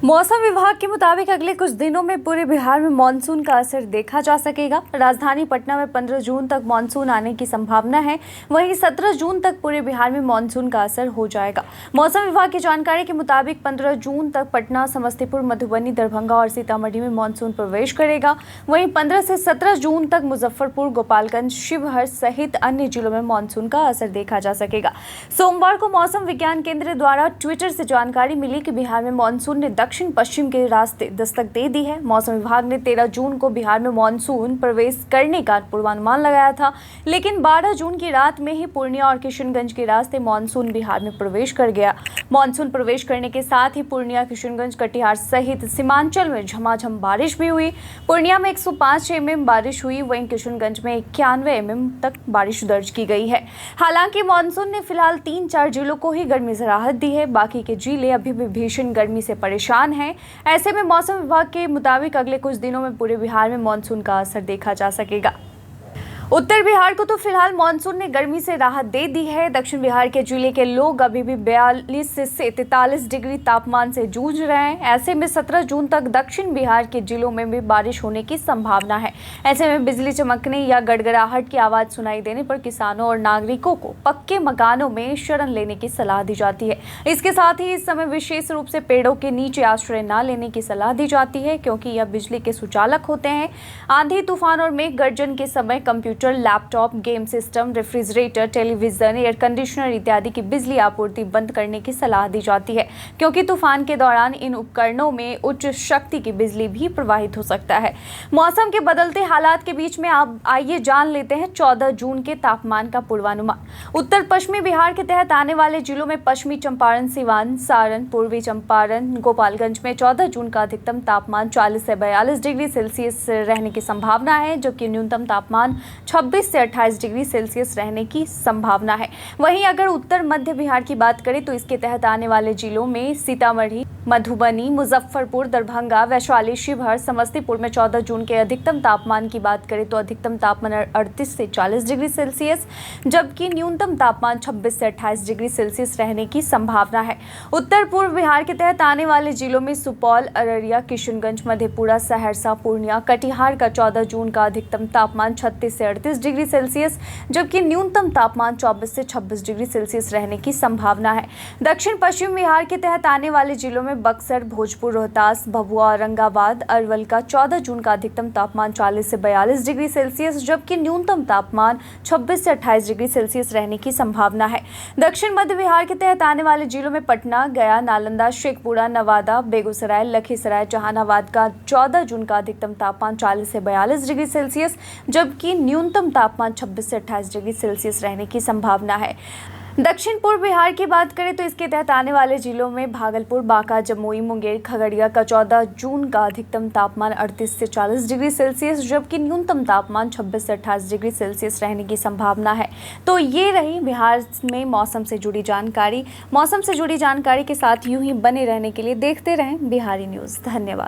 मौसम विभाग के मुताबिक अगले कुछ दिनों में पूरे बिहार में मानसून का असर देखा जा सकेगा। राजधानी पटना में 15 जून तक मानसून आने की संभावना है। वहीं 17 जून तक पूरे बिहार में मानसून का असर हो जाएगा। मौसम विभाग की जानकारी के मुताबिक 15 जून तक पटना, समस्तीपुर, मधुबनी, दरभंगा और सीतामढ़ी में मानसून प्रवेश करेगा। वहीं 15 से 17 जून तक मुजफ्फरपुर, गोपालगंज, शिवहर सहित अन्य जिलों में मानसून का असर देखा जा सकेगा। सोमवार को मौसम विज्ञान केंद्र द्वारा ट्विटर से जानकारी मिली कि बिहार में मानसून ने दक्षिण पश्चिम के रास्ते दस्तक दे दी है। मौसम विभाग ने 13 जून को बिहार में मानसून प्रवेश करने का पूर्वानुमान लगाया था, लेकिन 12 जून की रात में ही पूर्णिया और किशनगंज के रास्ते मानसून बिहार में प्रवेश कर गया। मानसून प्रवेश करने के साथ ही पूर्णिया, किशनगंज, कटिहार सहित सीमांचल में झमाझम बारिश भी हुई। पूर्णिया में 105 mm बारिश हुई, वहीं किशनगंज में 91 mm तक बारिश दर्ज की गई है। हालांकि मानसून ने फिलहाल 3-4 जिलों को ही गर्मी से राहत दी है। बाकी के जिले अभी भी भीषण गर्मी से परेशान हैं। ऐसे में मौसम विभाग के मुताबिक अगले कुछ दिनों में पूरे बिहार में मानसून का असर देखा जा सकेगा। उत्तर बिहार को तो फिलहाल मानसून ने गर्मी से राहत दे दी है। दक्षिण बिहार के जिले के लोग अभी भी 42 से 43 डिग्री तापमान से जूझ रहे हैं। ऐसे में 17 जून तक दक्षिण बिहार के जिलों में भी बारिश होने की संभावना है। ऐसे में बिजली चमकने या गड़गड़ाहट की आवाज सुनाई देने पर किसानों और नागरिकों को पक्के मकानों में शरण लेने की सलाह दी जाती है। इसके साथ ही इस समय विशेष रूप से पेड़ों के नीचे आश्रय न लेने की सलाह दी जाती है, क्योंकि यह बिजली के सुचालक होते हैं। आंधी, तूफान और मेघ गर्जन के समय computer, laptop, game system, refrigerator, television, air conditioner इत्यादि की बिजली आपूर्ति बंद करने की सलाह दी जाती है, क्योंकि तूफान के दौरान इन उपकरणों में उच्च शक्ति की बिजली भी प्रवाहित हो सकता है। मौसम के बदलते हालात के बीच में आप आइए जान लेते हैं 14 जून के तापमान का पूर्वानुमान। उत्तर पश्चिमी बिहार के तहत आने वाले जिलों में पश्चिमी चंपारण, सिवान, सारण, पूर्वी चंपारण, गोपालगंज में 14 जून का अधिकतम तापमान 40 से 42 डिग्री सेल्सियस रहने की संभावना है, जबकि न्यूनतम तापमान 26 से 28 डिग्री सेल्सियस रहने की संभावना है। वहीं अगर उत्तर मध्य बिहार की बात करें तो इसके तहत आने वाले जिलों में सीतामढ़ी, मधुबनी, मुजफ्फरपुर, दरभंगा, वैशाली, शिवहर, समस्तीपुर में 14 जून के अधिकतम तापमान की बात करें तो अधिकतम तापमान 38 से 40 डिग्री सेल्सियस, जबकि न्यूनतम तापमान 26 से 28 डिग्री सेल्सियस रहने की संभावना है। उत्तर पूर्व बिहार के तहत आने वाले जिलों में सुपौल, अररिया, किशनगंज, मधेपुरा, सहरसा, पूर्णिया, कटिहार का 14 जून का अधिकतम तापमान 36 से 38 डिग्री सेल्सियस, जबकि न्यूनतम तापमान 24 से 26 डिग्री सेल्सियस रहने की संभावना है। दक्षिण पश्चिम बिहार के तहत आने वाले जिलों में बक्सर, भोजपुर, रोहतास, भभुआ, औरंगाबाद, अरवल का 14 जून का अधिकतम तापमान 40 से 42 डिग्री सेल्सियस, जबकि न्यूनतम तापमान 26 से 28 डिग्री सेल्सियस रहने की संभावना है। दक्षिण मध्य बिहार के तहत आने वाले जिलों में पटना, गया, नालंदा, शेखपुरा, नवादा, बेगूसराय, लखीसराय, जहानाबाद का 14 जून का अधिकतम तापमान 40 से 42 डिग्री सेल्सियस, जबकि न्यूनतम तापमान 26 से 28 डिग्री सेल्सियस रहने की संभावना है। दक्षिण पूर्व बिहार की बात करें तो इसके तहत आने वाले जिलों में भागलपुर, बांका, जमुई, मुंगेर, खगड़िया का 14 जून का अधिकतम तापमान 38 से 40 डिग्री सेल्सियस, जबकि न्यूनतम तापमान 26 से 28 डिग्री सेल्सियस रहने की संभावना है। तो ये रही बिहार में मौसम से जुड़ी जानकारी। मौसम से जुड़ी जानकारी के साथ यूं ही बने रहने के लिए देखते रहें बिहारी न्यूज़। धन्यवाद।